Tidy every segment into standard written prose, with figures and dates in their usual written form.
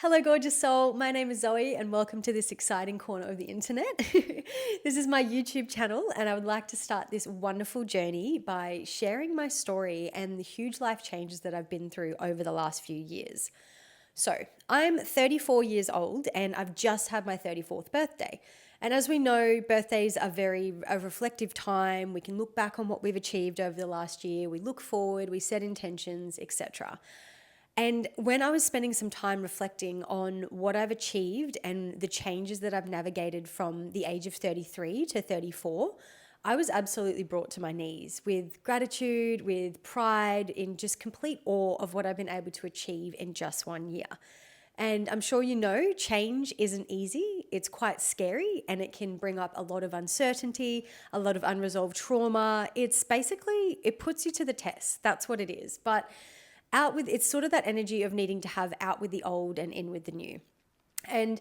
Hello, gorgeous soul. My name is Zoe, and welcome to this exciting corner of the internet. This is my YouTube channel, and I would like to start this wonderful journey by sharing my story and the huge life changes that I've been through over the last few years. So, I'm 34 years old, and I've just had my 34th birthday. And as we know, birthdays are a reflective time. We can look back on what we've achieved over the last year, we look forward, we set intentions, etc. And when I was spending some time reflecting on what I've achieved and the changes that I've navigated from the age of 33 to 34, I was absolutely brought to my knees with gratitude, with pride, in just complete awe of what I've been able to achieve in just 1 year. And I'm sure you know, change isn't easy. It's quite scary and it can bring up a lot of uncertainty, a lot of unresolved trauma. It puts you to the test. That's what it is. But it's sort of that energy of needing to have out with the old and in with the new. And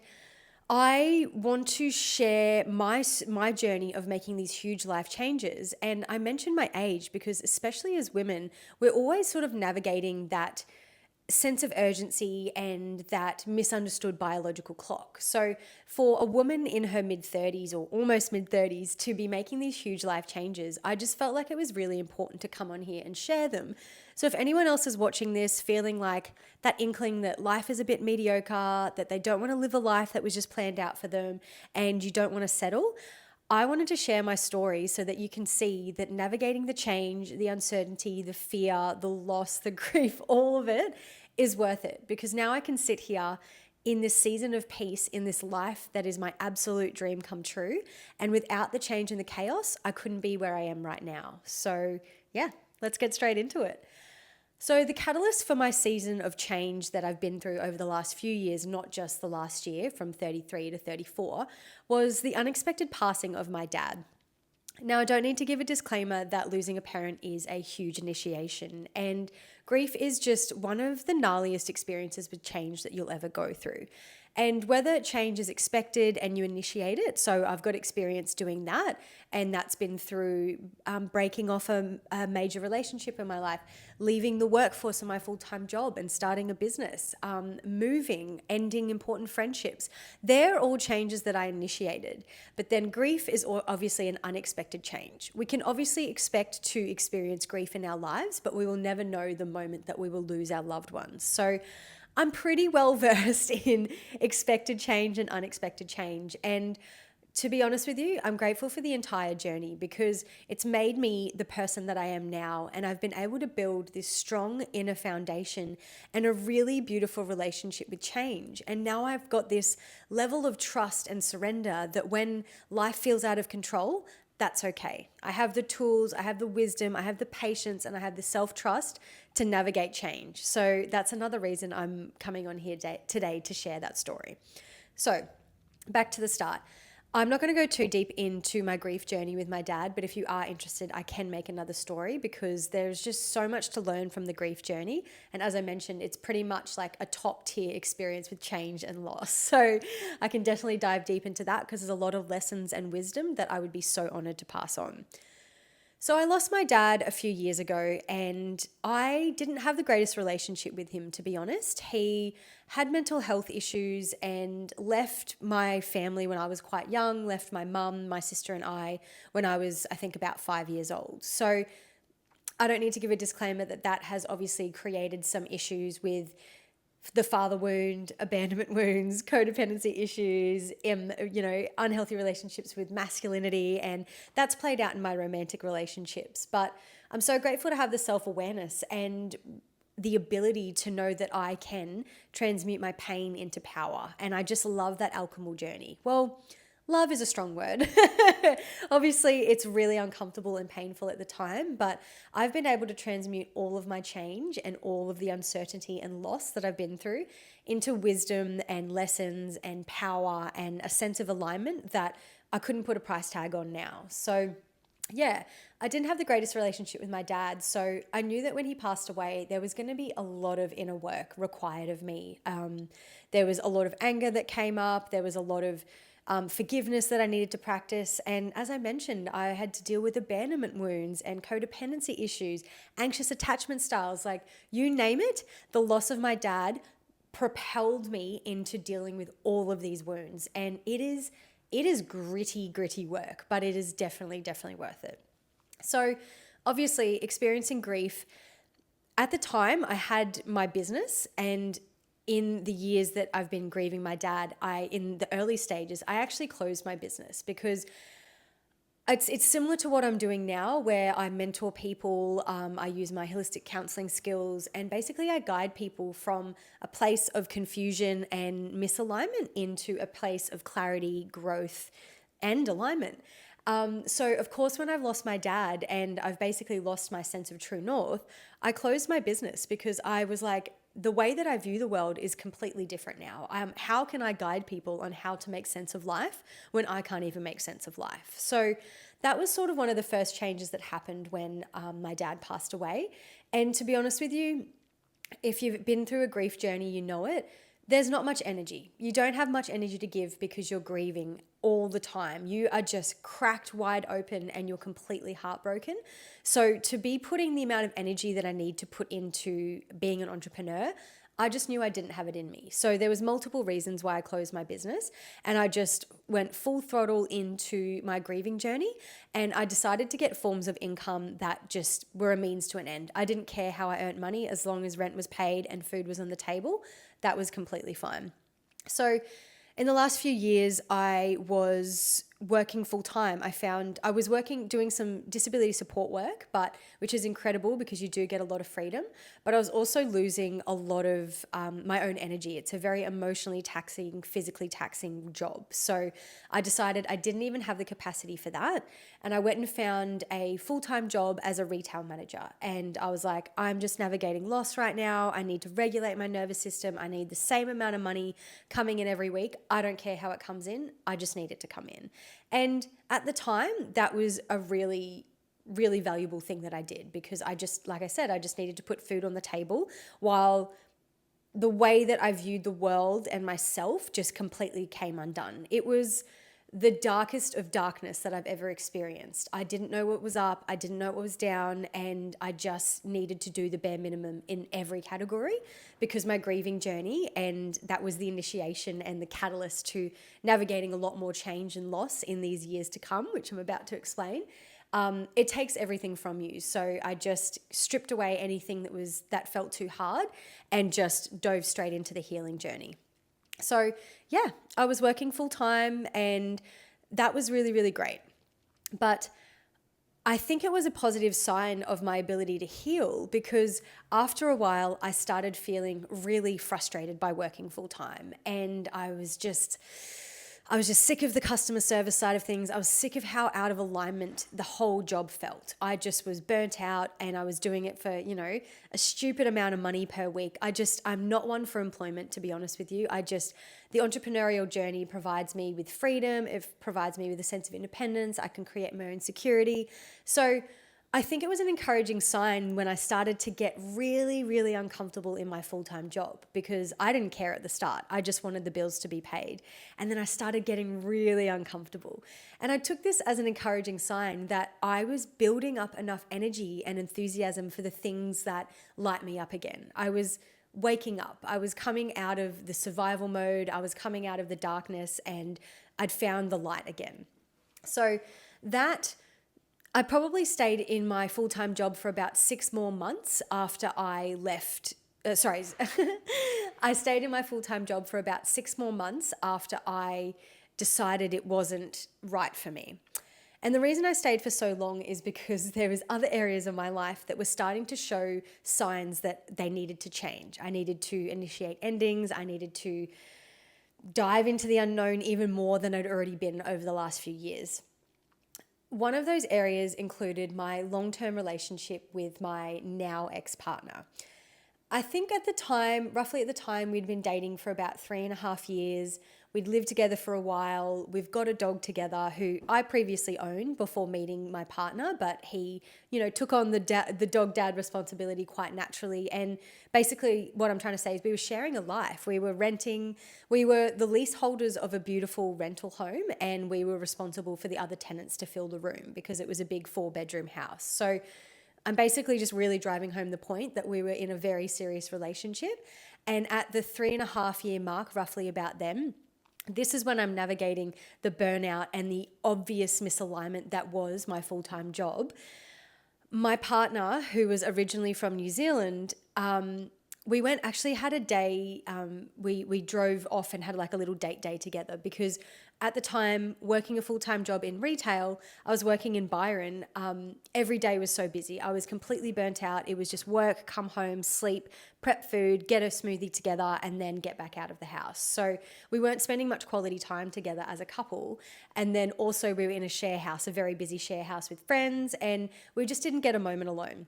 I want to share my journey of making these huge life changes. And I mentioned my age because, especially as women, we're always sort of navigating that sense of urgency and that misunderstood biological clock. So, for a woman in her mid 30s or almost mid 30s to be making these huge life changes, I just felt like it was really important to come on here and share them. So, if anyone else is watching this feeling like that inkling that life is a bit mediocre, that they don't want to live a life that was just planned out for them, and you don't want to settle, I wanted to share my story so that you can see that navigating the change, the uncertainty, the fear, the loss, the grief, all of it is worth it, because now I can sit here in this season of peace, in this life that is my absolute dream come true. And without the change and the chaos, I couldn't be where I am right now. So yeah, let's get straight into it. So the catalyst for my season of change that I've been through over the last few years, not just the last year from 33 to 34, was the unexpected passing of my dad. Now, I don't need to give a disclaimer that losing a parent is a huge initiation, and grief is just one of the gnarliest experiences with change that you'll ever go through. And whether change is expected and you initiate it, so I've got experience doing that, and that's been through breaking off a major relationship in my life, leaving the workforce of my full-time job and starting a business, moving, ending important friendships. They're all changes that I initiated. But then grief is obviously an unexpected change. We can obviously expect to experience grief in our lives, but we will never know the moment that we will lose our loved ones. So I'm pretty well versed in expected change and unexpected change. And to be honest with you, I'm grateful for the entire journey because it's made me the person that I am now. And I've been able to build this strong inner foundation and a really beautiful relationship with change. And now I've got this level of trust and surrender that when life feels out of control, that's okay. I have the tools, I have the wisdom, I have the patience, and I have the self-trust to navigate change. So that's another reason I'm coming on here today to share that story. So back to the start. I'm not going to go too deep into my grief journey with my dad, but if you are interested, I can make another story because there's just so much to learn from the grief journey. And as I mentioned, it's pretty much like a top tier experience with change and loss. So I can definitely dive deep into that because there's a lot of lessons and wisdom that I would be so honored to pass on. So I lost my dad a few years ago and I didn't have the greatest relationship with him, to be honest. He had mental health issues and left my family when I was quite young, left my mum, my sister and I when I was, I think, about 5 years old. So I don't need to give a disclaimer that has obviously created some issues with the father wound, abandonment wounds, codependency issues, unhealthy relationships with masculinity, and that's played out in my romantic relationships. But I'm so grateful to have the self-awareness and the ability to know that I can transmute my pain into power. And I just love that alchemical journey. Well, love is a strong word. Obviously, it's really uncomfortable and painful at the time, but I've been able to transmute all of my change and all of the uncertainty and loss that I've been through into wisdom and lessons and power and a sense of alignment that I couldn't put a price tag on now. So yeah, I didn't have the greatest relationship with my dad. So I knew that when he passed away, there was going to be a lot of inner work required of me. There was a lot of anger that came up. There was a lot of forgiveness that I needed to practice. And as I mentioned, I had to deal with abandonment wounds and codependency issues, anxious attachment styles, like you name it. The loss of my dad propelled me into dealing with all of these wounds. And it is gritty work, but it is definitely worth it. So obviously experiencing grief, at the time I had my business, and in the years that I've been grieving my dad, in the early stages, I actually closed my business because it's similar to what I'm doing now, where I mentor people. I use my holistic counseling skills, and basically I guide people from a place of confusion and misalignment into a place of clarity, growth, and alignment. So of course, when I've lost my dad and I've basically lost my sense of true north, I closed my business because I was like, the way that I view the world is completely different now. How can I guide people on how to make sense of life when I can't even make sense of life? So that was sort of one of the first changes that happened when my dad passed away. And to be honest with you, if you've been through a grief journey, you know it. There's not much energy. You don't have much energy to give because you're grieving all the time. You are just cracked wide open and you're completely heartbroken. So to be putting the amount of energy that I need to put into being an entrepreneur, I just knew I didn't have it in me. So there was multiple reasons why I closed my business, and I just went full throttle into my grieving journey, and I decided to get forms of income that just were a means to an end. I didn't care how I earned money as long as rent was paid and food was on the table. That was completely fine. So in the last few years, I was working full time. I was working, doing some disability support work, which is incredible because you do get a lot of freedom. But I was also losing a lot of my own energy. It's a very emotionally taxing, physically taxing job. So I decided I didn't even have the capacity for that. And I went and found a full-time job as a retail manager. And I was like, I'm just navigating loss right now. I need to regulate my nervous system. I need the same amount of money coming in every week. I don't care how it comes in. I just need it to come in. And at the time, that was a really valuable thing that I did, because like I said, I just needed to put food on the table, while the way that I viewed the world and myself just completely came undone. It was the darkest of darkness that I've ever experienced. I didn't know what was up, I didn't know what was down, and I just needed to do the bare minimum in every category, because my grieving journey, and that was the initiation and the catalyst to navigating a lot more change and loss in these years to come, which I'm about to explain. It takes everything from you. So I just stripped away anything that felt too hard and just dove straight into the healing journey. So yeah, I was working full time, and that was really great. But I think it was a positive sign of my ability to heal, because after a while I started feeling really frustrated by working full time, and I was just sick of the customer service side of things. I was sick of how out of alignment the whole job felt. I just was burnt out, and I was doing it for, a stupid amount of money per week. I'm not one for employment, to be honest with you. The entrepreneurial journey provides me with freedom. It provides me with a sense of independence. I can create my own security. So I think it was an encouraging sign when I started to get really uncomfortable in my full-time job, because I didn't care at the start. I just wanted the bills to be paid. And then I started getting really uncomfortable. And I took this as an encouraging sign that I was building up enough energy and enthusiasm for the things that light me up again. I was waking up. I was coming out of the survival mode. I was coming out of the darkness, and I'd found the light again. So I probably stayed in my full-time job for about 6 more months after I left. I stayed in my full-time job for about 6 more months after I decided it wasn't right for me. And the reason I stayed for so long is because there was other areas of my life that were starting to show signs that they needed to change. I needed to initiate endings. I needed to dive into the unknown even more than I'd already been over the last few years. One of those areas included my long-term relationship with my now ex-partner. I think roughly at the time, we'd been dating for about 3.5 years. We'd lived together for a while. We've got a dog together who I previously owned before meeting my partner, but he, took on the dog dad responsibility quite naturally. And basically what I'm trying to say is we were sharing a life. We were the leaseholders of a beautiful rental home, and we were responsible for the other tenants to fill the room because it was a big 4-bedroom house. So I'm basically just really driving home the point that we were in a very serious relationship. And at the 3.5 year mark, roughly about then, this is when I'm navigating the burnout and the obvious misalignment that was my full-time job. My partner, who was originally from New Zealand, we went actually had a day. We drove off and had like a little date day together because at the time, working a full-time job in retail, I was working in Byron. Every day was so busy. I was completely burnt out. It was just work, come home, sleep, prep food, get a smoothie together, and then get back out of the house. So we weren't spending much quality time together as a couple. And then also we were in a share house, a very busy share house with friends, and we just didn't get a moment alone.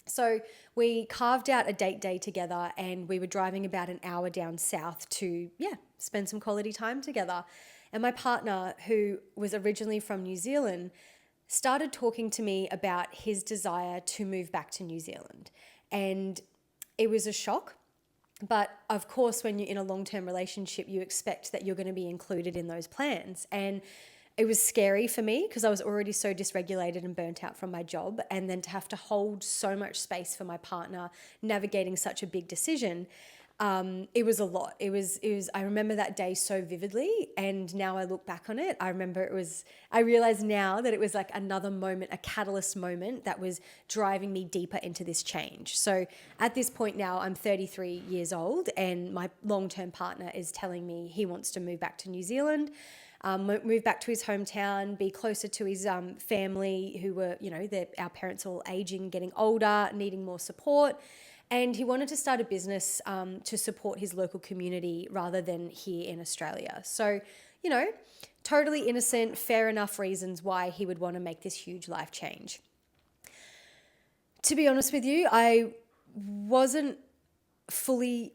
So we carved out a date day together and we were driving about an hour down south to, spend some quality time together. And my partner, who was originally from New Zealand, started talking to me about his desire to move back to New Zealand. And it was a shock. But of course, when you're in a long-term relationship, you expect that you're going to be included in those plans. And it was scary for me because I was already so dysregulated and burnt out from my job. And then to have to hold so much space for my partner, navigating such a big decision, it was a lot. I remember that day so vividly. And now I look back on it, I realize now that it was like another moment, a catalyst moment that was driving me deeper into this change. So at this point now, I'm 33 years old and my long-term partner is telling me he wants to move back to New Zealand. Move back to his hometown, be closer to his family who were, our parents all aging, getting older, needing more support. And he wanted to start a business to support his local community rather than here in Australia. So, totally innocent, fair enough reasons why he would want to make this huge life change. To be honest with you, I wasn't fully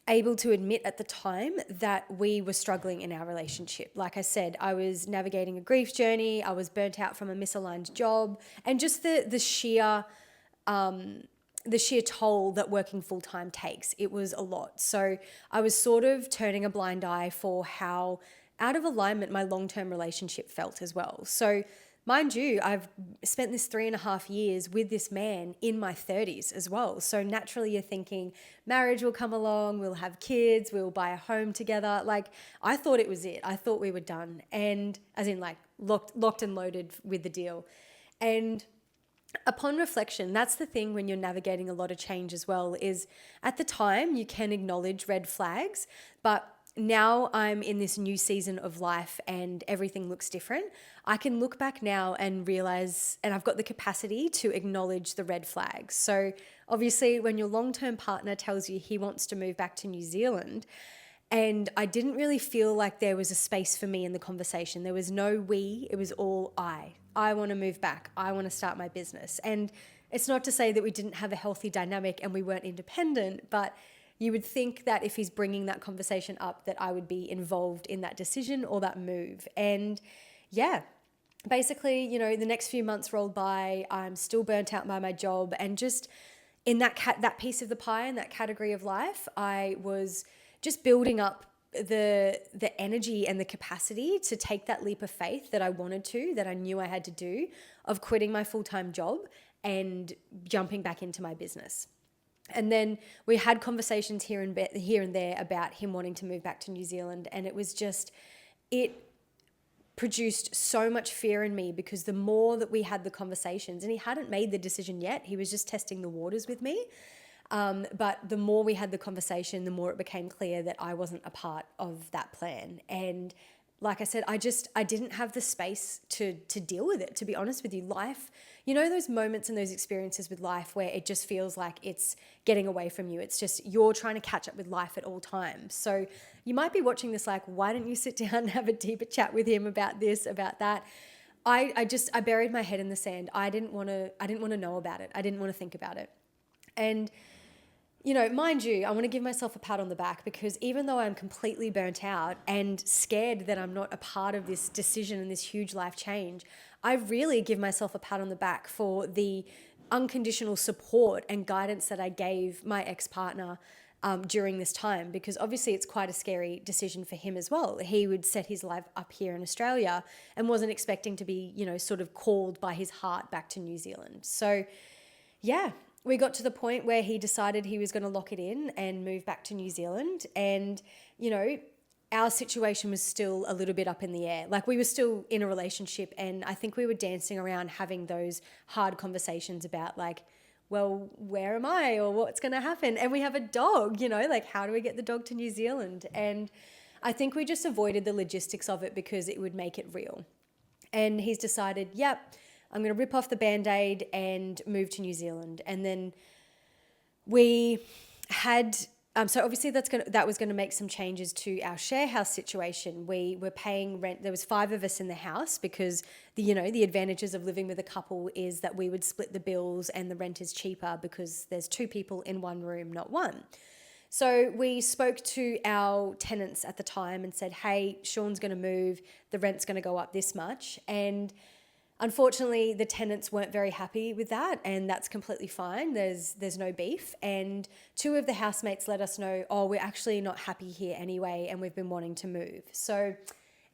able to admit at the time that we were struggling in our relationship. Like I said, I was navigating a grief journey. I was burnt out from a misaligned job, and just the sheer toll that working full time takes. It was a lot. So I was sort of turning a blind eye for how out of alignment my long-term relationship felt as well. So mind you, I've spent this 3.5 years with this man in my 30s as well. So naturally you're thinking marriage will come along, we'll have kids, we'll buy a home together. Like I thought it was it. I thought we were done. And as in like locked and loaded with the deal. And upon reflection, that's the thing when you're navigating a lot of change as well, is at the time you can acknowledge red flags, but now I'm in this new season of life and everything looks different. I can look back now and realize, and I've got the capacity to acknowledge the red flags. So obviously when your long-term partner tells you he wants to move back to New Zealand, and I didn't really feel like there was a space for me in the conversation. There was no we, it was all I. I want to move back. I want to start my business. And it's not to say that we didn't have a healthy dynamic and we weren't independent, but you would think that if he's bringing that conversation up, that I would be involved in that decision or that move. And basically, the next few months rolled by, I'm still burnt out by my job. And just in that piece of the pie, in that category of life, I was just building up the energy and the capacity to take that leap of faith that I wanted to, that I knew I had to do, of quitting my full-time job and jumping back into my business. And then we had conversations here and there about him wanting to move back to New Zealand. And it produced so much fear in me because the more that we had the conversations, and he hadn't made the decision yet, he was just testing the waters with me. But the more we had the conversation, the more it became clear that I wasn't a part of that plan. And like I said, I didn't have the space to deal with it, to be honest with you. Life, those moments and those experiences with life where it just feels like it's getting away from you. It's just you're trying to catch up with life at all times. So you might be watching this like, why don't you sit down and have a deeper chat with him about this, about that? I buried my head in the sand. I didn't want to know about it. I didn't want to think about it. And mind you, I want to give myself a pat on the back because even though I'm completely burnt out and scared that I'm not a part of this decision and this huge life change, I really give myself a pat on the back for the unconditional support and guidance that I gave my ex-partner during this time, because obviously it's quite a scary decision for him as well. He would set his life up here in Australia and wasn't expecting to be, sort of called by his heart back to New Zealand. So yeah, we got to the point where he decided he was going to lock it in and move back to New Zealand. And, you know, our situation was still a little bit up in the air. Like, we were still in a relationship, and I think we were dancing around having those hard conversations about, like, well, where am I, or what's going to happen? And we have a dog, you know, like, how do we get the dog to New Zealand? And I think we just avoided the logistics of it because it would make it real. And he's decided, yep, I'm going to rip off the Band-Aid and move to New Zealand. And then we had, so obviously that was going to make some changes to our share house situation. We were paying rent. There was 5 of us in the house because the advantages of living with a couple is that we would split the bills and the rent is cheaper because there's 2 people in one room, not one. So we spoke to our tenants at the time and said, hey, Sean's going to move. The rent's going to go up this much. And unfortunately, the tenants weren't very happy with that, and that's completely fine. There's no beef. And 2 of the housemates let us know, oh, we're actually not happy here anyway, and we've been wanting to move. So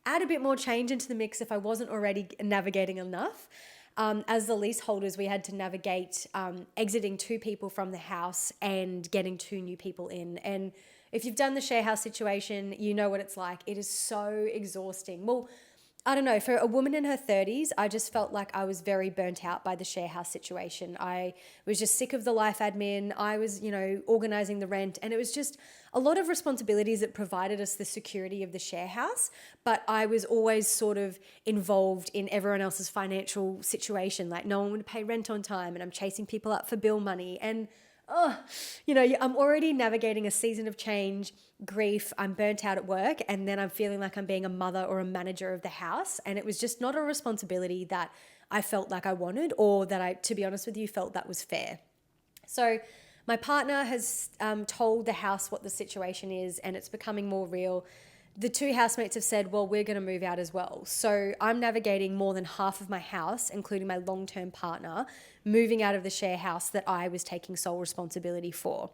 add a bit more change into the mix if I wasn't already navigating enough. As the leaseholders, we had to navigate exiting 2 people from the house and getting 2 new people in. And if you've done the share house situation, you know what it's like. It is so exhausting. Well, I don't know, for a woman in her 30s, I just felt like I was very burnt out by the share house situation. I was just sick of the life admin. I was, organizing the rent, and it was just a lot of responsibilities that provided us the security of the share house. But I was always sort of involved in everyone else's financial situation. Like, no one would pay rent on time, and I'm chasing people up for bill money. And I'm already navigating a season of change, grief, I'm burnt out at work, and then I'm feeling like I'm being a mother or a manager of the house. And it was just not a responsibility that I felt like I wanted, or that I, to be honest with you, felt that was fair. So my partner has told the house what the situation is, and it's becoming more real. The 2 housemates have said, well, we're going to move out as well. So I'm navigating more than half of my house, including my long-term partner, moving out of the share house that I was taking sole responsibility for.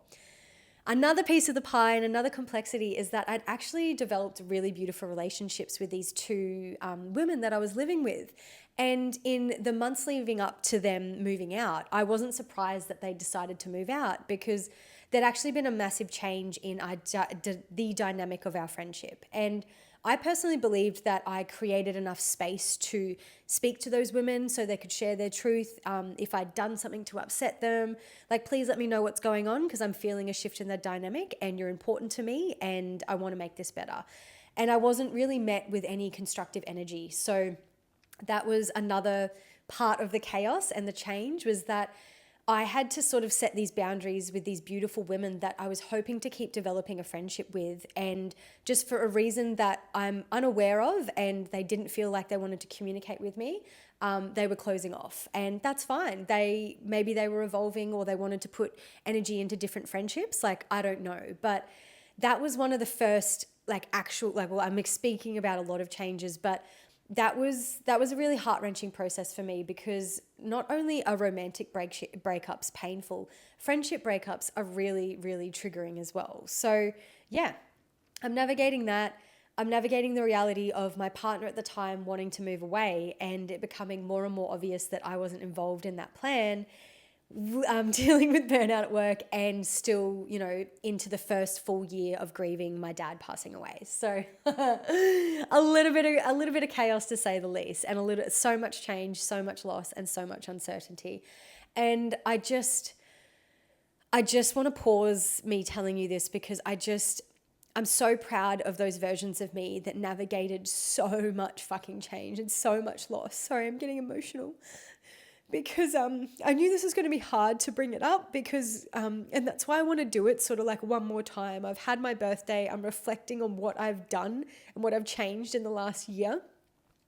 Another piece of the pie and another complexity is that I'd actually developed really beautiful relationships with these 2 women that I was living with. And in the months leading up to them moving out, I wasn't surprised that they decided to move out, because there'd actually been a massive change in the dynamic of our friendship. And I personally believed that I created enough space to speak to those women so they could share their truth. If I'd done something to upset them, like, please let me know what's going on, because I'm feeling a shift in the dynamic and you're important to me and I want to make this better. And I wasn't really met with any constructive energy. So that was another part of the chaos and the change, was that I had to sort of set these boundaries with these beautiful women that I was hoping to keep developing a friendship with. And just for a reason that I'm unaware of, and they didn't feel like they wanted to communicate with me, they were closing off. And that's fine. Maybe they were evolving, or they wanted to put energy into different friendships. Like, I don't know. But that was one of the first I'm speaking about a lot of changes, but that was a really heart-wrenching process for me, because not only are romantic breakups painful, friendship breakups are really, really triggering as well. So yeah, I'm navigating that. I'm navigating the reality of my partner at the time wanting to move away, and it becoming more and more obvious that I wasn't involved in that plan. Dealing with burnout at work, and still, into the first full year of grieving my dad passing away. So a little bit of chaos, to say the least, and so much change, so much loss, and so much uncertainty. And I just want to pause me telling you this, because I'm so proud of those versions of me that navigated so much fucking change and so much loss. Sorry, I'm getting emotional. Because I knew this was going to be hard to bring it up, because and that's why I want to do it sort of like one more time. I've had my birthday. I'm reflecting on what I've done and what I've changed in the last year.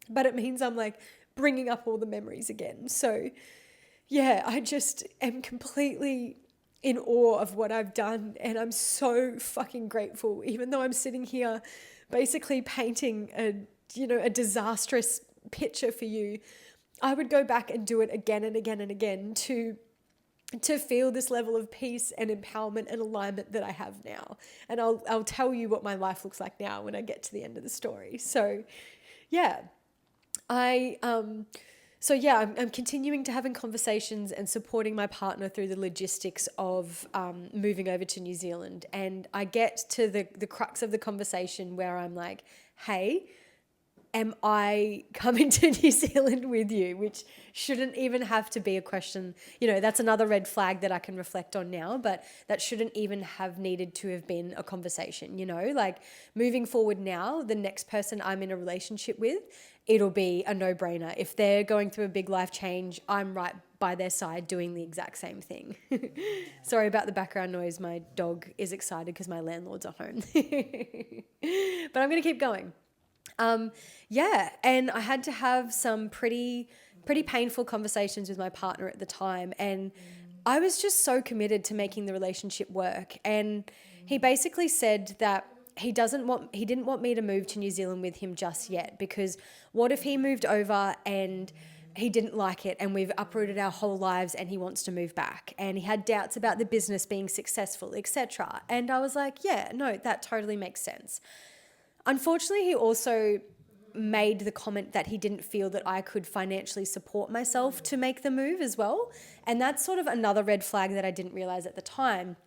But it means I'm like bringing up all the memories again. So yeah, I just am completely in awe of what I've done. And I'm so fucking grateful, even though I'm sitting here basically painting a disastrous picture for you. I would go back and do it again and again and again to feel this level of peace and empowerment and alignment that I have now. And I'll tell you what my life looks like now when I get to the end of the story. So yeah, So yeah, I'm continuing to having conversations and supporting my partner through the logistics of moving over to New Zealand. And I get to the crux of the conversation where I'm like, hey, am I coming to New Zealand with you? Which shouldn't even have to be a question. You know, that's another red flag that I can reflect on now, but that shouldn't even have needed to have been a conversation, you know? Like moving forward now, the next person I'm in a relationship with, it'll be a no-brainer. If they're going through a big life change, I'm right by their side doing the exact same thing. Sorry about the background noise. My dog is excited because my landlords are home. But I'm going to keep going. Yeah, and I had to have some pretty painful conversations with my partner at the time, and I was just so committed to making the relationship work. And he basically said that he didn't want me to move to New Zealand with him just yet, because what if he moved over and he didn't like it and we've uprooted our whole lives and he wants to move back, and he had doubts about the business being successful, etc. And I was like, yeah, no, that totally makes sense. Unfortunately, he also made the comment that he didn't feel that I could financially support myself to make the move as well. And that's sort of another red flag that I didn't realize at the time.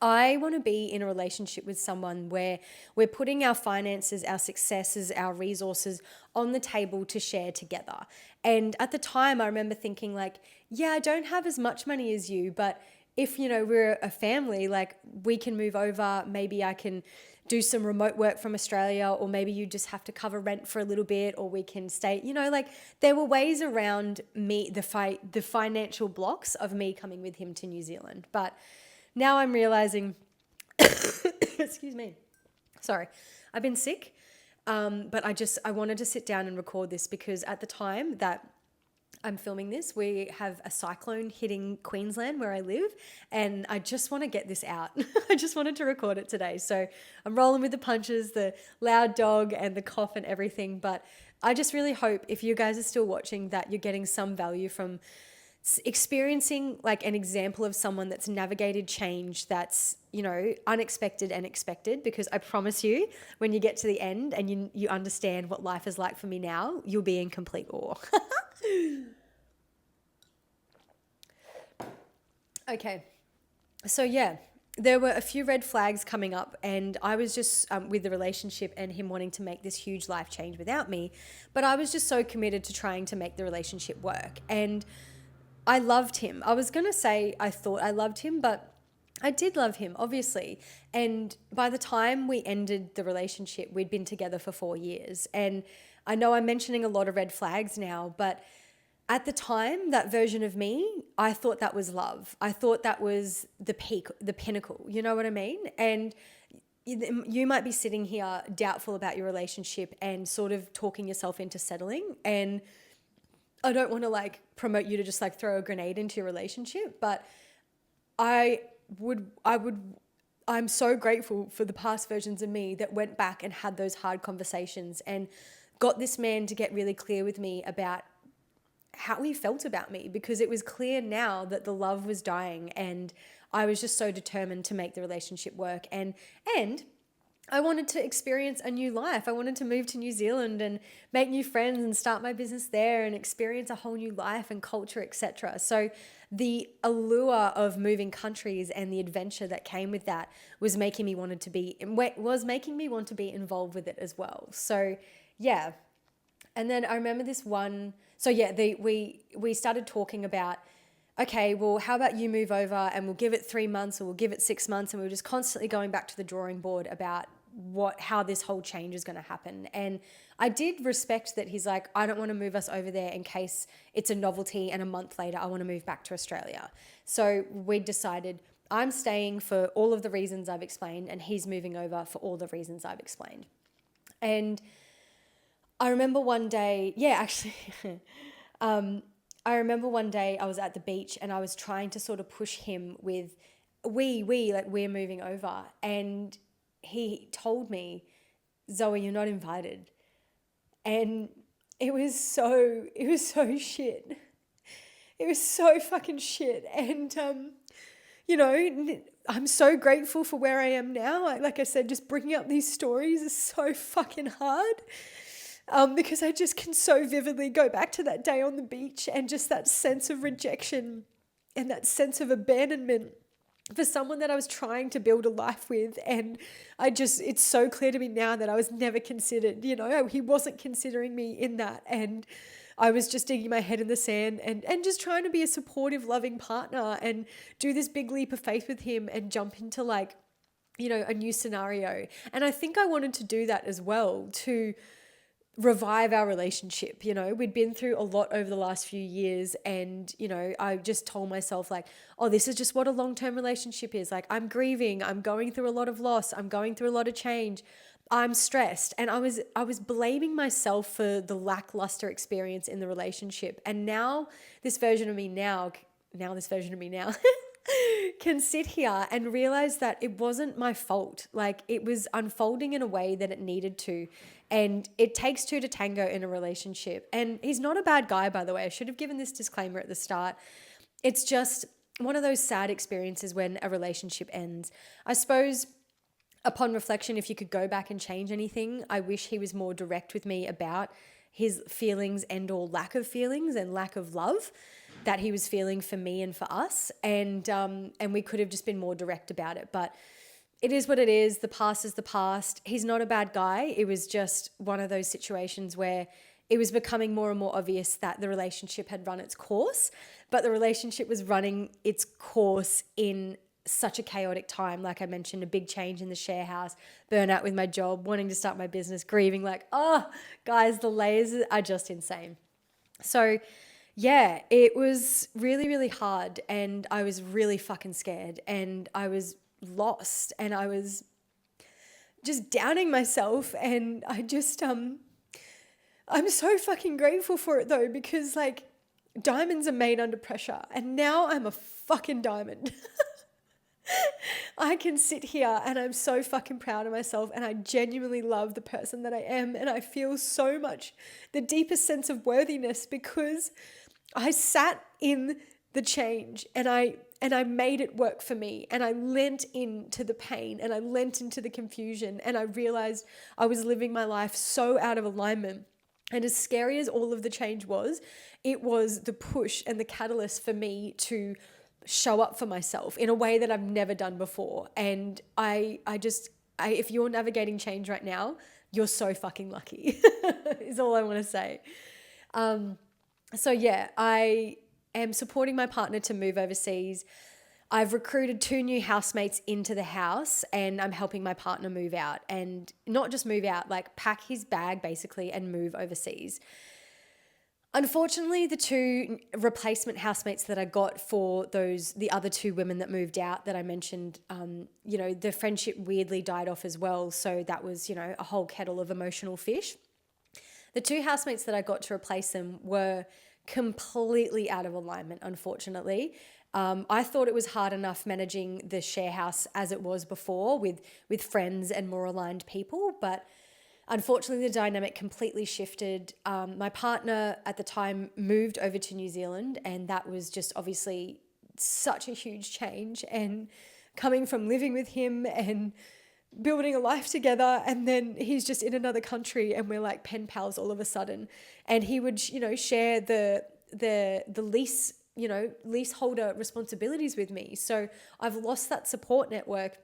I want to be in a relationship with someone where we're putting our finances, our successes, our resources on the table to share together. And at the time, I remember thinking like, yeah, I don't have as much money as you, but if, you know, we're a family, like we can move over, maybe I can do some remote work from Australia, or maybe you just have to cover rent for a little bit, or we can stay, you know, like there were ways around me, the financial blocks of me coming with him to New Zealand. But now I'm realizing, excuse me, sorry, I've been sick. But I wanted to sit down and record this because at the time that I'm filming this, we have a cyclone hitting Queensland where I live, and I just want to get this out. I just wanted to record it today. So I'm rolling with the punches, the loud dog and the cough and everything. But I just really hope if you guys are still watching that you're getting some value from experiencing like an example of someone that's navigated change that's, you know, unexpected and expected, because I promise you when you get to the end and you understand what life is like for me now, you'll be in complete awe. Okay, so yeah, there were a few red flags coming up, and I was just with the relationship and him wanting to make this huge life change without me, but I was just so committed to trying to make the relationship work. And I loved him. I was going to say I thought I loved him, but I did love him, obviously. And by the time we ended the relationship, we'd been together for 4 years. And I know I'm mentioning a lot of red flags now, but at the time, that version of me, I thought that was love. I thought that was the peak, the pinnacle. You know what I mean? And you might be sitting here doubtful about your relationship and sort of talking yourself into settling. And I don't want to like promote you to just like throw a grenade into your relationship, but I would, I'm so grateful for the past versions of me that went back and had those hard conversations and got this man to get really clear with me about how he felt about me, because it was clear now that the love was dying, and I was just so determined to make the relationship work. And I wanted to experience a new life. I wanted to move to New Zealand and make new friends and start my business there and experience a whole new life and culture, etc. So the allure of moving countries and the adventure that came with that was making me want to be involved with it as well. So yeah. And then I remember this one. So yeah, we started talking about, okay, well, how about you move over and we'll give it 3 months or we'll give it 6 months, and we were just constantly going back to the drawing board about how this whole change is going to happen. And I did respect that he's like, I don't want to move us over there in case it's a novelty and a month later I want to move back to Australia. So we decided I'm staying for all of the reasons I've explained, and he's moving over for all the reasons I've explained. And I remember one day, yeah, actually, I remember one day I was at the beach and I was trying to sort of push him with, like we're moving over. And he told me, Zoe, you're not invited. And it was so shit. It was so fucking shit. And, you know, I'm so grateful for where I am now. Like I said, just bringing up these stories is so fucking hard. because I just can so vividly go back to that day on the beach and just that sense of rejection and that sense of abandonment for someone that I was trying to build a life with. And it's so clear to me now that I was never considered, he wasn't considering me in that. And I was just digging my head in the sand and just trying to be a supportive, loving partner and do this big leap of faith with him and jump into like, a new scenario. And I think I wanted to do that as well to revive our relationship. We'd been through a lot over the last few years, and I just told myself like, oh, this is just what a long-term relationship is. Like, I'm grieving, I'm going through a lot of loss, I'm going through a lot of change, I'm stressed. And I was blaming myself for the lackluster experience in the relationship. And now this version of me now can sit here and realize that it wasn't my fault. Like, it was unfolding in a way that it needed to. And it takes two to tango in a relationship. And he's not a bad guy, by the way. I should have given this disclaimer at the start. It's just one of those sad experiences when a relationship ends. I suppose upon reflection, if you could go back and change anything, I wish he was more direct with me about his feelings and or lack of feelings and lack of love that he was feeling for me and for us. And we could have just been more direct about it. But it is what it is. The past is the past. He's not a bad guy. It was just one of those situations where it was becoming more and more obvious that the relationship had run its course, but the relationship was running its course in such a chaotic time. Like I mentioned, a big change in the share house, burnout with my job, wanting to start my business, grieving, like, oh, guys, the layers are just insane. So yeah, it was really, really hard, and I was really fucking scared, and I was lost, and I was just downing myself. And I'm so fucking grateful for it though, because like diamonds are made under pressure, and now I'm a fucking diamond. I can sit here and I'm so fucking proud of myself, and I genuinely love the person that I am, and I feel so much the deepest sense of worthiness because I sat in the change and I made it work for me, and I lent into the pain and I lent into the confusion, and I realized I was living my life so out of alignment. And as scary as all of the change was, it was the push and the catalyst for me to show up for myself in a way that I've never done before. And if you're navigating change right now, you're so fucking lucky is all I want to say. So yeah, I am supporting my partner to move overseas. I've recruited 2 new housemates into the house, and I'm helping my partner move out, and not just move out, like pack his bag basically and move overseas. Unfortunately, the 2 replacement housemates that I got for the other 2 women that moved out that I mentioned, the friendship weirdly died off as well. So that was, a whole kettle of emotional fish. The 2 housemates that I got to replace them were completely out of alignment, unfortunately. I thought it was hard enough managing the share house as it was before with friends and more aligned people, but unfortunately the dynamic completely shifted. My partner at the time moved over to New Zealand, and that was just obviously such a huge change. And coming from living with him and building a life together, and then he's just in another country and we're like pen pals all of a sudden. And he would, share the leaseholder responsibilities with me. So I've lost that support network.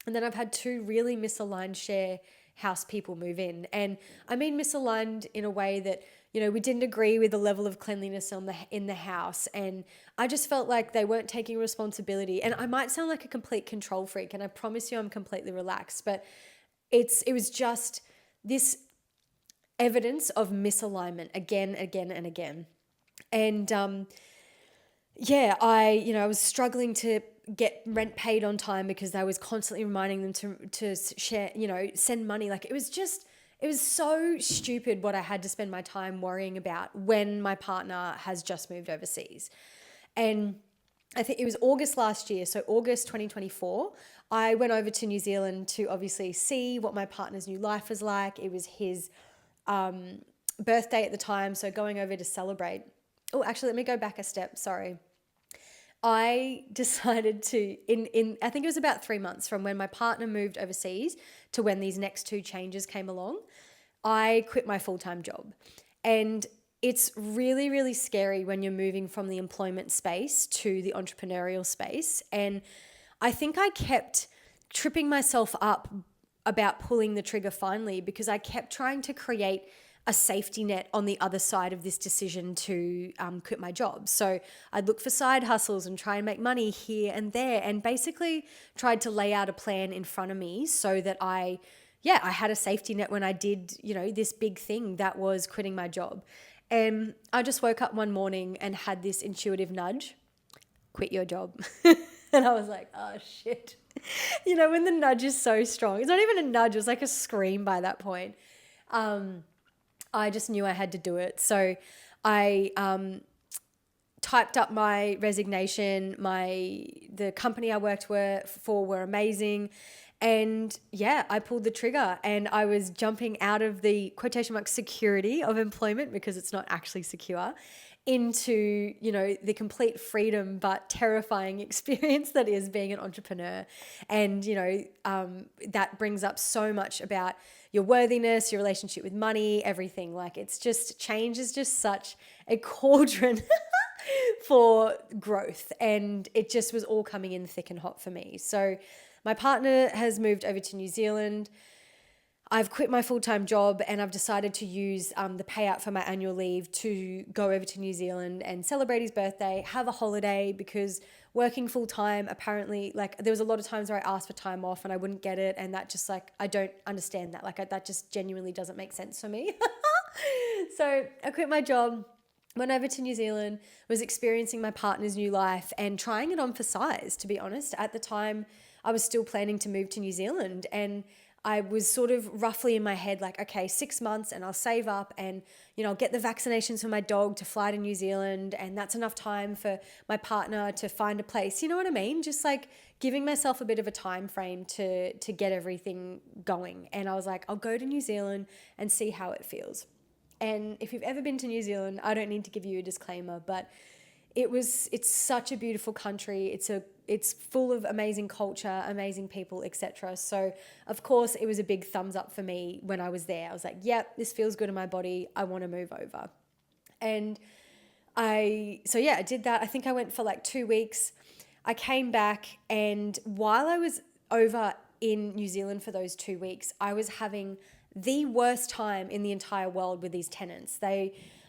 And then I've had 2 really misaligned share house people move in. And I mean misaligned in a way that, we didn't agree with the level of cleanliness in the house. And I just felt like they weren't taking responsibility. And I might sound like a complete control freak, and I promise you I'm completely relaxed, but it was just this evidence of misalignment again, and again. And I was struggling to get rent paid on time because I was constantly reminding them to share, send money. Like it was so stupid what I had to spend my time worrying about when my partner has just moved overseas. And I think it was August last year, so August 2024, I went over to New Zealand to obviously see what my partner's new life was like. It was his birthday at the time, so going over to celebrate. Oh, actually, let me go back a step, sorry. I decided to, I think it was about 3 months from when my partner moved overseas to when these next 2 changes came along. I quit my full-time job. And it's really, really scary when you're moving from the employment space to the entrepreneurial space. And I think I kept tripping myself up about pulling the trigger finally because I kept trying to create a safety net on the other side of this decision to quit my job. So I'd look for side hustles and try and make money here and there, and basically tried to lay out a plan in front of me so that I had a safety net when I did, this big thing that was quitting my job. And I just woke up one morning and had this intuitive nudge: quit your job. And I was like, oh shit. When the nudge is so strong, it's not even a nudge, it was like a scream by that point. I just knew I had to do it. So I typed up my resignation. The company I worked for were amazing. And I pulled the trigger, and I was jumping out of the quotation mark security of employment, because it's not actually secure, into, the complete freedom but terrifying experience that is being an entrepreneur. And, that brings up so much about your worthiness, your relationship with money, everything. Like, it's just, change is just such a cauldron for growth. And it just was all coming in thick and hot for me. So my partner has moved over to New Zealand. I've quit my full-time job, and I've decided to use the payout for my annual leave to go over to New Zealand and celebrate his birthday, have a holiday, because working full-time, apparently, like, there was a lot of times where I asked for time off and I wouldn't get it. And that just, like, I don't understand that. Like, that just genuinely doesn't make sense for me. So I quit my job, went over to New Zealand, was experiencing my partner's new life and trying it on for size, to be honest. At the time, I was still planning to move to New Zealand, and I was sort of roughly in my head like, okay, 6 months and I'll save up, and, I'll get the vaccinations for my dog to fly to New Zealand, and that's enough time for my partner to find a place. You know what I mean? Just like giving myself a bit of a time frame to get everything going. And I was like, I'll go to New Zealand and see how it feels. And if you've ever been to New Zealand, I don't need to give you a disclaimer, but it's such a beautiful country. It's full of amazing culture, amazing people, etc. So of course it was a big thumbs up for me when I was there. I was like, yep, this feels good in my body. I want to move over. And I did that. I think I went for like 2 weeks. I came back, and while I was over in New Zealand for those 2 weeks, I was having the worst time in the entire world with these tenants.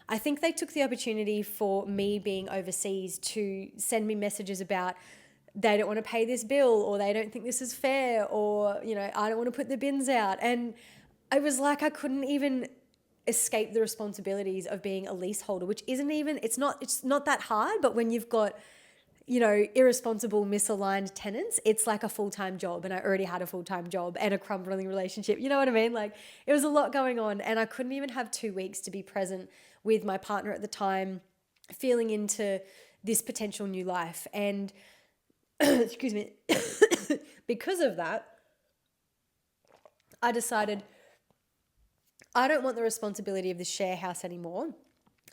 I think they took the opportunity for me being overseas to send me messages about they don't want to pay this bill, or they don't think this is fair, or, I don't want to put the bins out. And I was like, I couldn't even escape the responsibilities of being a leaseholder, which it's not that hard, but when you've got, irresponsible, misaligned tenants, it's like a full-time job. And I already had a full-time job and a crumbling relationship. You know what I mean? Like, it was a lot going on, and I couldn't even have 2 weeks to be present with my partner at the time, feeling into this potential new life. And excuse me, because of that, I decided I don't want the responsibility of the share house anymore.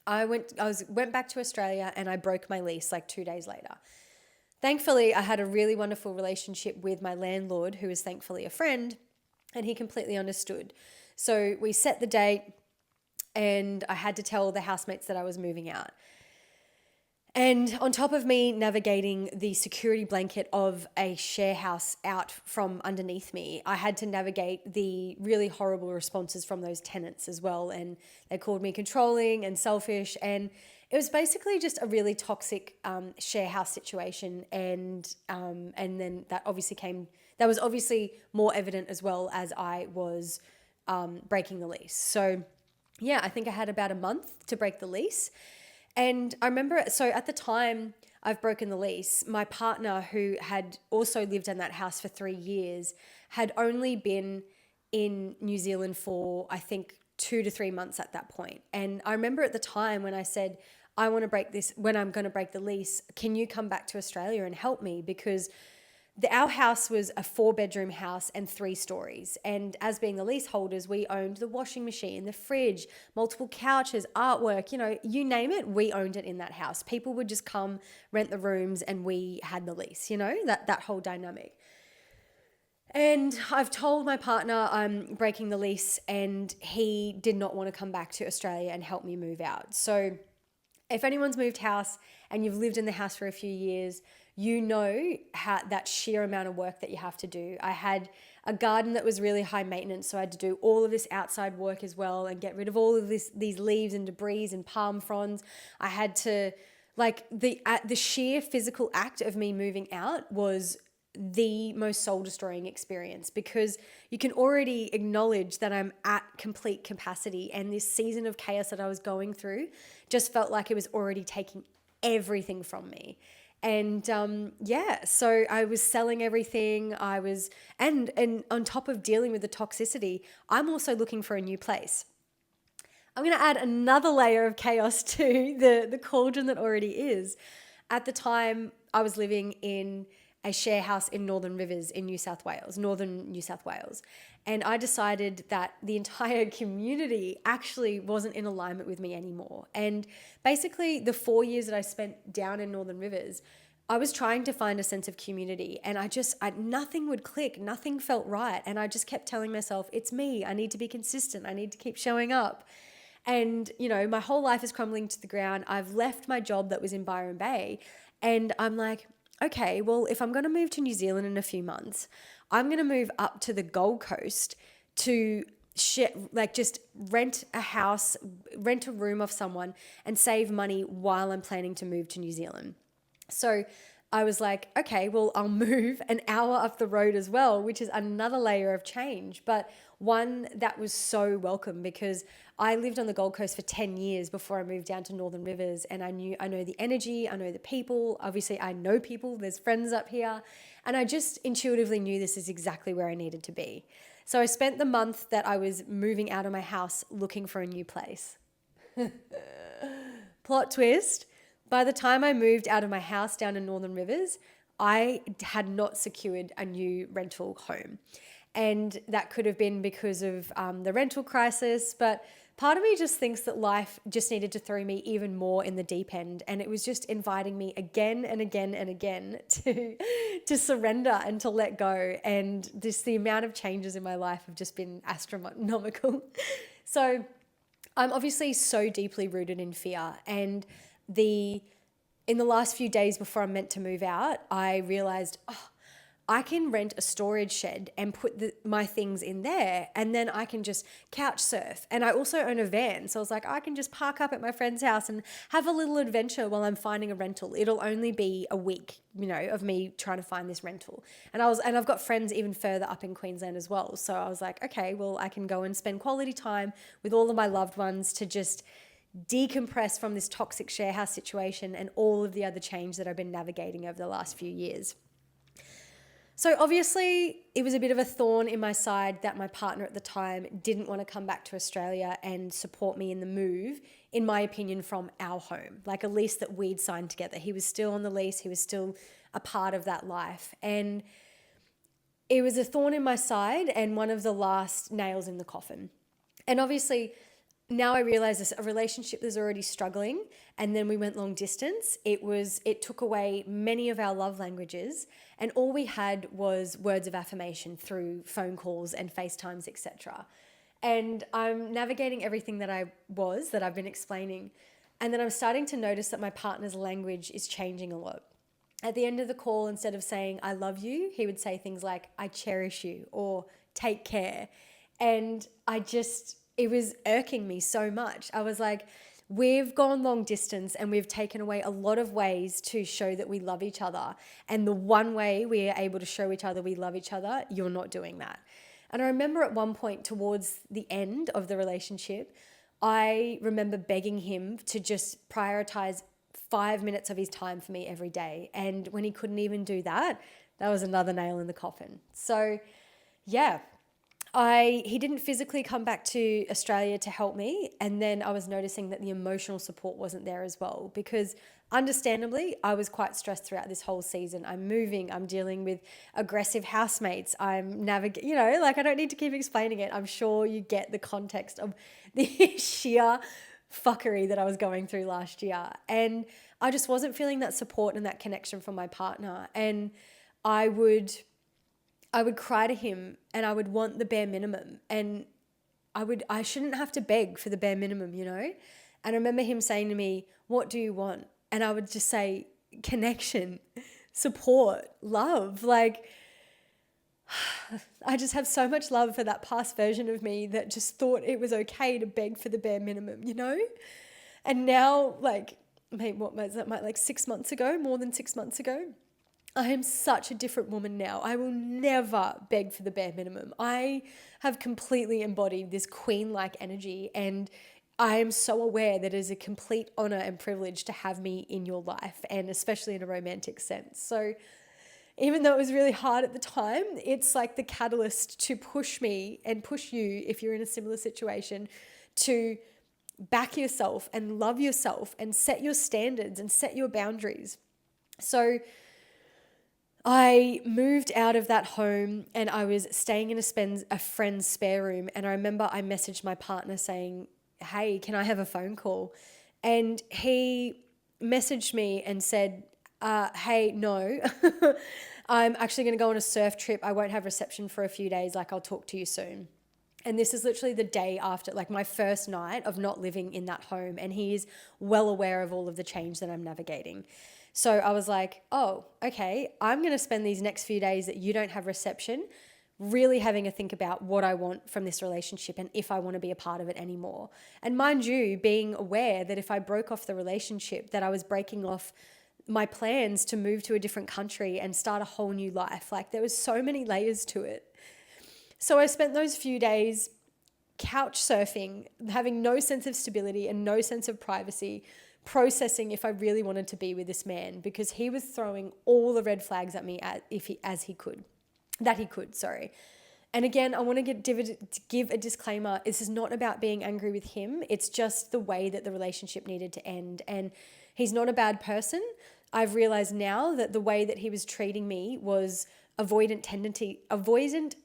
I went back to Australia, and I broke my lease like 2 days later. Thankfully, I had a really wonderful relationship with my landlord, who is thankfully a friend, and he completely understood. So we set the date, and I had to tell the housemates that I was moving out. And on top of me navigating the security blanket of a share house out from underneath me, I had to navigate the really horrible responses from those tenants as well. And they called me controlling and selfish. And it was basically just a really toxic share house situation. And then that was obviously more evident as well as I was breaking the lease. So I think I had about a month to break the lease. And I remember, so at the time I've broken the lease, my partner, who had also lived in that house for 3 years, had only been in New Zealand for, I think, 2 to 3 months at that point. And I remember at the time when I said, when I'm going to break the lease, can you come back to Australia and help me? Because our house was a 4-bedroom house and 3 stories. And as being the leaseholders, we owned the washing machine, the fridge, multiple couches, artwork, you name it, we owned it in that house. People would just come, rent the rooms, and we had the lease, that whole dynamic. And I've told my partner I'm breaking the lease, and he did not want to come back to Australia and help me move out. So if anyone's moved house and you've lived in the house for a few years, you know how that sheer amount of work that you have to do. I had a garden that was really high maintenance, so I had to do all of this outside work as well and get rid of all of these leaves and debris and palm fronds. I had to, like, the sheer physical act of me moving out was the most soul destroying experience, because you can already acknowledge that I'm at complete capacity, and this season of chaos that I was going through just felt like it was already taking everything from me. And yeah, so I was selling everything. And on top of dealing with the toxicity, I'm also looking for a new place. I'm going to add another layer of chaos to the cauldron that already is. At the time, I was living in a share house in Northern Rivers in northern New South Wales. And I decided that the entire community actually wasn't in alignment with me anymore. And basically, the 4 years that I spent down in Northern Rivers, I was trying to find a sense of community, and nothing would click, nothing felt right. And I just kept telling myself, it's me, I need to be consistent, I need to keep showing up. And, my whole life is crumbling to the ground. I've left my job that was in Byron Bay, and I'm like, okay, well, if I'm going to move to New Zealand in a few months, I'm going to move up to the Gold Coast to just rent a house, rent a room off someone, and save money while I'm planning to move to New Zealand. So I was like, okay, well, I'll move an hour up the road as well, which is another layer of change, but one that was so welcome, because I lived on the Gold Coast for 10 years before I moved down to Northern Rivers, and I know the energy, I know the people. Obviously, I know people, there's friends up here, and I just intuitively knew this is exactly where I needed to be. So I spent the month that I was moving out of my house looking for a new place. Plot twist. By the time I moved out of my house down in Northern Rivers, I had not secured a new rental home. And that could have been because of the rental crisis, but part of me just thinks that life just needed to throw me even more in the deep end. And it was just inviting me again and again and again to surrender and to let go. And the amount of changes in my life have just been astronomical. So I'm obviously so deeply rooted in fear. And in the last few days before I'm meant to move out, I realized, I can rent a storage shed and put my things in there, and then I can just couch surf. And I also own a van. So I was like, I can just park up at my friend's house and have a little adventure while I'm finding a rental. It'll only be a week, of me trying to find this rental. And I've got friends even further up in Queensland as well. So I was like, okay, well, I can go and spend quality time with all of my loved ones to just decompress from this toxic sharehouse situation and all of the other change that I've been navigating over the last few years. So obviously it was a bit of a thorn in my side that my partner at the time didn't want to come back to Australia and support me in the move, in my opinion, from our home, like a lease that we'd signed together. He was still on the lease. He was still a part of that life. And it was a thorn in my side and one of the last nails in the coffin. And obviously now I realize this, a relationship that's already struggling, and then we went long distance. It took away many of our love languages, and all we had was words of affirmation through phone calls and FaceTimes, etc. And I'm navigating everything that I've been explaining, and then I'm starting to notice that my partner's language is changing a lot. At the end of the call, instead of saying I love you, he would say things like I cherish you or take care. And it was irking me so much. I was like, we've gone long distance and we've taken away a lot of ways to show that we love each other. And the one way we are able to show each other we love each other, you're not doing that. And I remember at one point towards the end of the relationship, I remember begging him to just prioritize 5 minutes of his time for me every day. And when he couldn't even do that, that was another nail in the coffin. So yeah, he didn't physically come back to Australia to help me. And then I was noticing that the emotional support wasn't there as well, because understandably, I was quite stressed throughout this whole season. I'm moving, I'm dealing with aggressive housemates. I'm navigating, I don't need to keep explaining it. I'm sure you get the context of the sheer fuckery that I was going through last year. And I just wasn't feeling that support and that connection from my partner. And I would I would cry to him and I would want the bare minimum, and I shouldn't have to beg for the bare minimum, you know? And I remember him saying to me, "What do you want?" And I would just say, "Connection, support, love." Like, I just have so much love for that past version of me that just thought it was okay to beg for the bare minimum, you know? And now, like, maybe what was that, like 6 months ago, more than 6 months ago, I am such a different woman now. I will never beg for the bare minimum. I have completely embodied this queen-like energy, and I am so aware that it is a complete honor and privilege to have me in your life, and especially in a romantic sense. So even though it was really hard at the time, it's like the catalyst to push me and push you, if you're in a similar situation, to back yourself and love yourself and set your standards and set your boundaries. So I moved out of that home and I was staying in a friend's spare room. And I remember I messaged my partner saying, "Hey, can I have a phone call?" And he messaged me and said, "Hey, no, I'm actually going to go on a surf trip. I won't have reception for a few days. Like, I'll talk to you soon." And this is literally the day after, like, my first night of not living in that home. And he is well aware of all of the change that I'm navigating. So I was like, oh, okay, I'm going to spend these next few days that you don't have reception really having a think about what I want from this relationship and if I want to be a part of it anymore. And mind you, being aware that if I broke off the relationship, that I was breaking off my plans to move to a different country and start a whole new life. Like, there was so many layers to it. So I spent those few days couch surfing, having no sense of stability and no sense of privacy, processing if I really wanted to be with this man, because he was throwing all the red flags at me as he could. And again, I want to give a disclaimer. This is not about being angry with him. It's just the way that the relationship needed to end. And he's not a bad person. I've realized now that the way that he was treating me was avoidant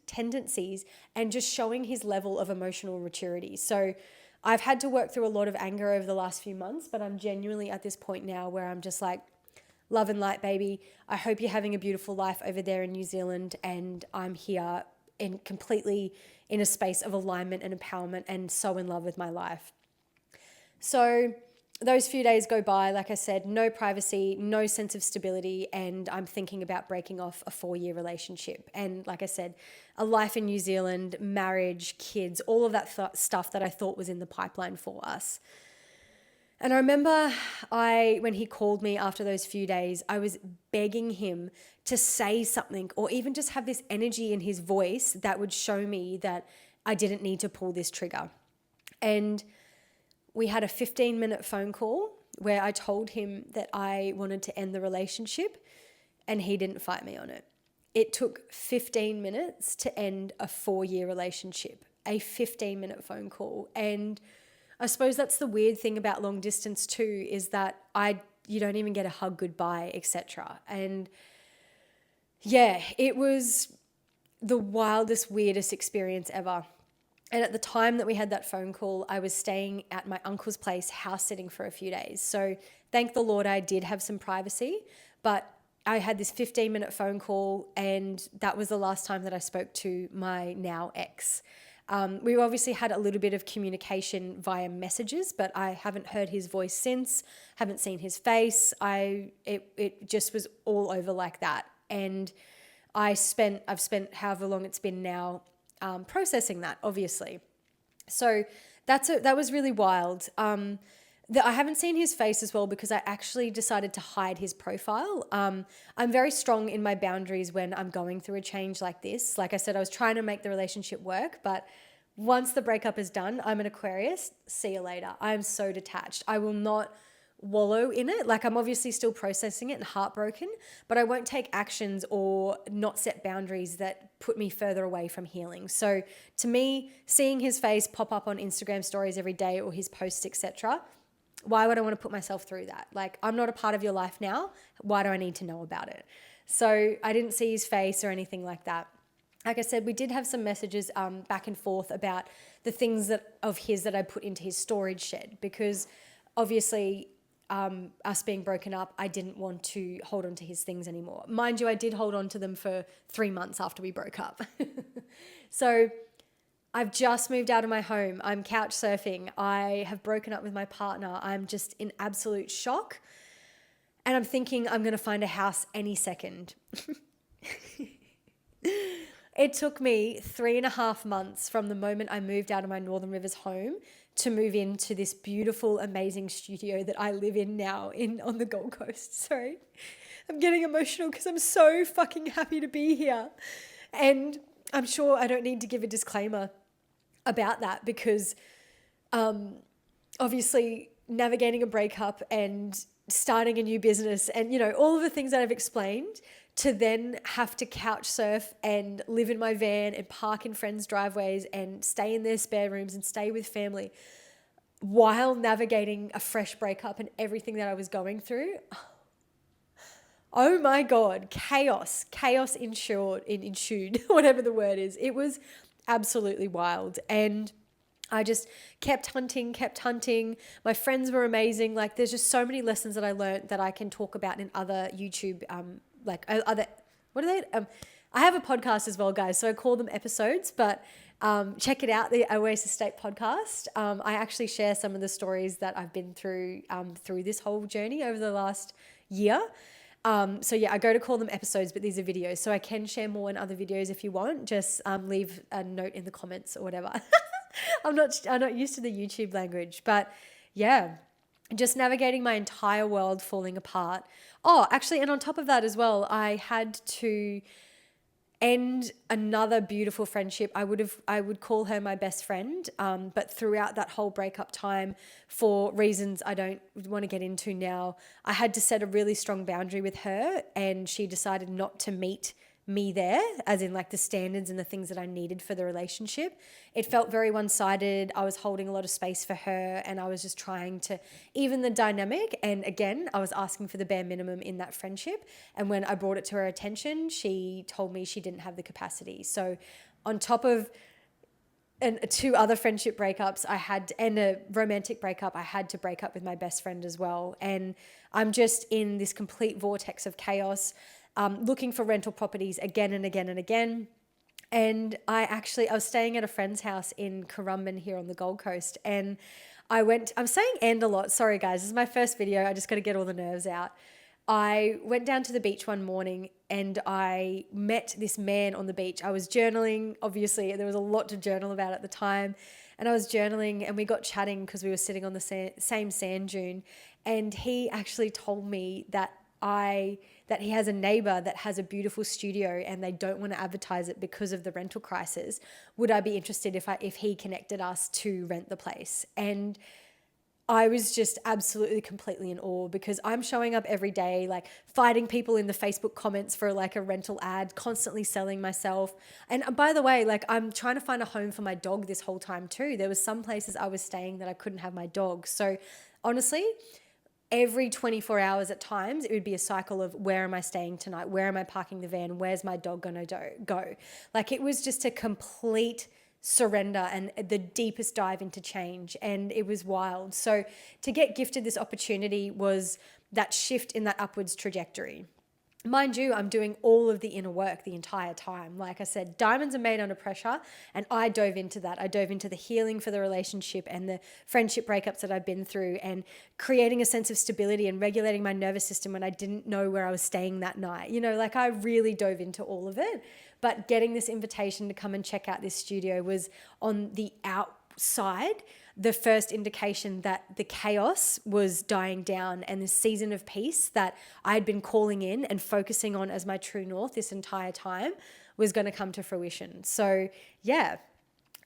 tendencies and just showing his level of emotional maturity. So I've had to work through a lot of anger over the last few months, but I'm genuinely at this point now where I'm just like, love and light, baby. I hope you're having a beautiful life over there in New Zealand, and I'm here completely in a space of alignment and empowerment and so in love with my life. So those few days go by, like I said, no privacy, no sense of stability, and I'm thinking about breaking off a 4-year relationship. And like I said, a life in New Zealand, marriage, kids, all of that stuff that I thought was in the pipeline for us. And I remember when he called me after those few days, I was begging him to say something or even just have this energy in his voice that would show me that I didn't need to pull this trigger. And we had a 15-minute phone call where I told him that I wanted to end the relationship, and he didn't fight me on it. It took 15 minutes to end a 4-year relationship, a 15-minute phone call. And I suppose that's the weird thing about long distance too, is that you don't even get a hug goodbye, etc. And yeah, it was the wildest, weirdest experience ever. And at the time that we had that phone call, I was staying at my uncle's place, house sitting for a few days. So thank the Lord I did have some privacy, but I had this 15-minute phone call, and that was the last time that I spoke to my now ex. We obviously had a little bit of communication via messages, but I haven't heard his voice since, haven't seen his face. It just was all over like that. And I've spent however long it's been now processing that, obviously. So that was really wild. I haven't seen his face as well because I actually decided to hide his profile. I'm very strong in my boundaries when I'm going through a change like this. Like I said, I was trying to make the relationship work, but once the breakup is done, I'm an Aquarius. See you later. I'm so detached. I will not wallow in it. Like, I'm obviously still processing it and heartbroken, but I won't take actions or not set boundaries that put me further away from healing. So to me, seeing his face pop up on Instagram stories every day or his posts, etc., why would I want to put myself through that? Like, I'm not a part of your life now. Why do I need to know about it? So I didn't see his face or anything like that. Like I said, we did have some messages back and forth about the things of his that I put into his storage shed, because obviously us being broken up, I didn't want to hold on to his things anymore. Mind you, I did hold on to them for 3 months after we broke up. So I've just moved out of my home. I'm couch surfing. I have broken up with my partner. I'm just in absolute shock. And I'm thinking I'm going to find a house any second. It took me 3.5 months from the moment I moved out of my Northern Rivers home to move into this beautiful, amazing studio that I live in now on the Gold Coast. Sorry, I'm getting emotional because I'm so fucking happy to be here. And I'm sure I don't need to give a disclaimer about that because obviously navigating a breakup and starting a new business and, you know, all of the things that I've explained, to then have to couch surf and live in my van and park in friends' driveways and stay in their spare rooms and stay with family while navigating a fresh breakup and everything that I was going through. Oh my God, chaos ensued, whatever the word is. It was absolutely wild. And I just kept hunting. My friends were amazing. Like, there's just so many lessons that I learned that I can talk about in other YouTube, what are they? I have a podcast as well, guys. So I call them episodes, but check it out, the Oasis State podcast. I actually share some of the stories that I've been through this whole journey over the last year. So yeah, I go to call them episodes, but these are videos. So I can share more in other videos if you want. Just leave a note in the comments or whatever. I'm not used to the YouTube language, but yeah, just navigating my entire world falling apart. Oh, actually, and on top of that as well, I had to end another beautiful friendship. I would call her my best friend, but throughout that whole breakup time, for reasons I don't want to get into now, I had to set a really strong boundary with her, and she decided not to meet me there, as in like the standards and the things that I needed for the relationship. It felt very one-sided. I was holding a lot of space for her, and I was just trying to even the dynamic. And again, I was asking for the bare minimum in that friendship. And when I brought it to her attention, she told me she didn't have the capacity. So on top of two other friendship breakups and a romantic breakup, I had to break up with my best friend as well. And I'm just in this complete vortex of chaos, looking for rental properties again and again and again. And I was staying at a friend's house in Currumbin here on the Gold Coast. And I'm saying "and" a lot. Sorry guys, this is my first video. I just got to get all the nerves out. I went down to the beach one morning and I met this man on the beach. I was journaling. Obviously, there was a lot to journal about at the time. And I was journaling and we got chatting because we were sitting on the same sand dune. And he actually told me that he has a neighbor that has a beautiful studio and they don't want to advertise it because of the rental crisis. Would I be interested if he connected us to rent the place? And I was just absolutely completely in awe because I'm showing up every day, like fighting people in the Facebook comments for like a rental ad, constantly selling myself. And by the way, like I'm trying to find a home for my dog this whole time too. There was some places I was staying that I couldn't have my dog. So honestly, every 24 hours at times, it would be a cycle of where am I staying tonight? Where am I parking the van? Where's my dog going to go? Like it was just a complete surrender and the deepest dive into change. And it was wild. So to get gifted this opportunity was that shift in that upwards trajectory. Mind you, I'm doing all of the inner work the entire time. Like I said, diamonds are made under pressure, and I dove into that. I dove into the healing for the relationship and the friendship breakups that I've been through and creating a sense of stability and regulating my nervous system when I didn't know where I was staying that night. You know, like I really dove into all of it. But getting this invitation to come and check out this studio was on the outside the first indication that the chaos was dying down and the season of peace that I had been calling in and focusing on as my true north this entire time was going to come to fruition. So yeah,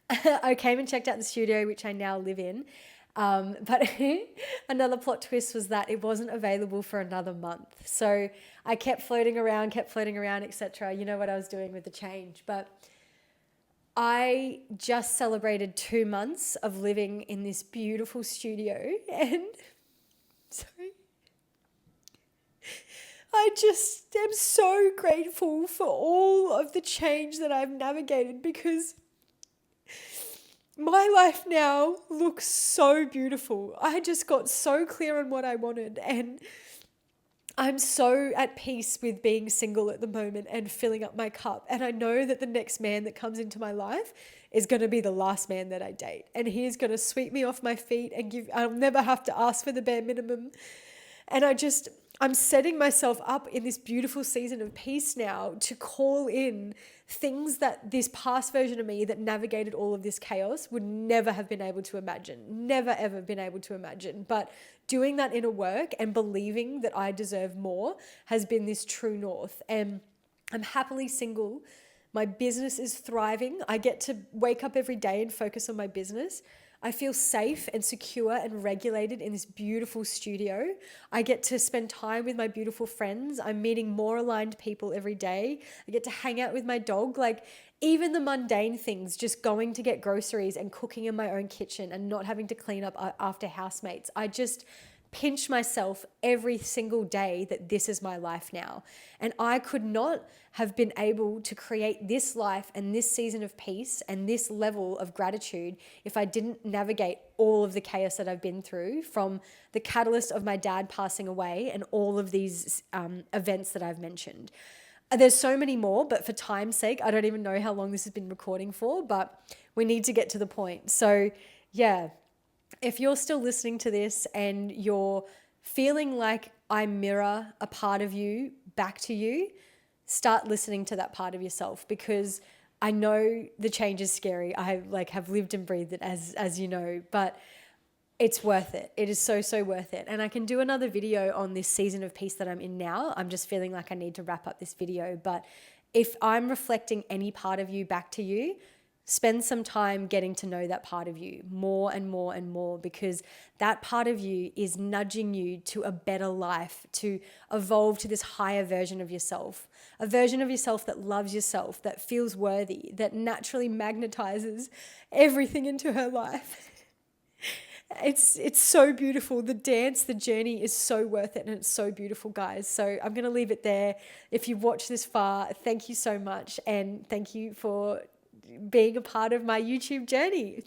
I came and checked out the studio, which I now live in. But another plot twist was that it wasn't available for another month. So I kept floating around, etc. You know what I was doing with the change, but I just celebrated 2 months of living in this beautiful studio and sorry, I just am so grateful for all of the change that I've navigated because my life now looks so beautiful. I just got so clear on what I wanted, and I'm so at peace with being single at the moment and filling up my cup. And I know that the next man that comes into my life is going to be the last man that I date. And he's going to sweep me off my feet and I'll never have to ask for the bare minimum. And I'm setting myself up in this beautiful season of peace now to call in things that this past version of me that navigated all of this chaos would never have been able to imagine, never ever been able to imagine. But doing that inner work and believing that I deserve more has been this true north. And I'm happily single. My business is thriving. I get to wake up every day and focus on my business. I feel safe and secure and regulated in this beautiful studio. I get to spend time with my beautiful friends. I'm meeting more aligned people every day. I get to hang out with my dog. Like, even the mundane things, just going to get groceries and cooking in my own kitchen and not having to clean up after housemates. I just pinch myself every single day that this is my life now. And I could not have been able to create this life and this season of peace and this level of gratitude if I didn't navigate all of the chaos that I've been through, from the catalyst of my dad passing away and all of these events that I've mentioned. There's so many more, but for time's sake, I don't even know how long this has been recording for, but we need to get to the point. So yeah, if you're still listening to this and you're feeling like I mirror a part of you back to you, start listening to that part of yourself, because I know the change is scary. I have lived and breathed it, as you know, but it's worth it. It is so, so worth it. And I can do another video on this season of peace that I'm in now. I'm just feeling like I need to wrap up this video. But if I'm reflecting any part of you back to you, spend some time getting to know that part of you more and more and more, because that part of you is nudging you to a better life, to evolve to this higher version of yourself, a version of yourself that loves yourself, that feels worthy, that naturally magnetizes everything into her life. It's so beautiful. The dance, the journey is so worth it, and it's so beautiful, guys. So I'm going to leave it there. If you've watched this far, thank you so much, and thank you for being a part of my YouTube journey.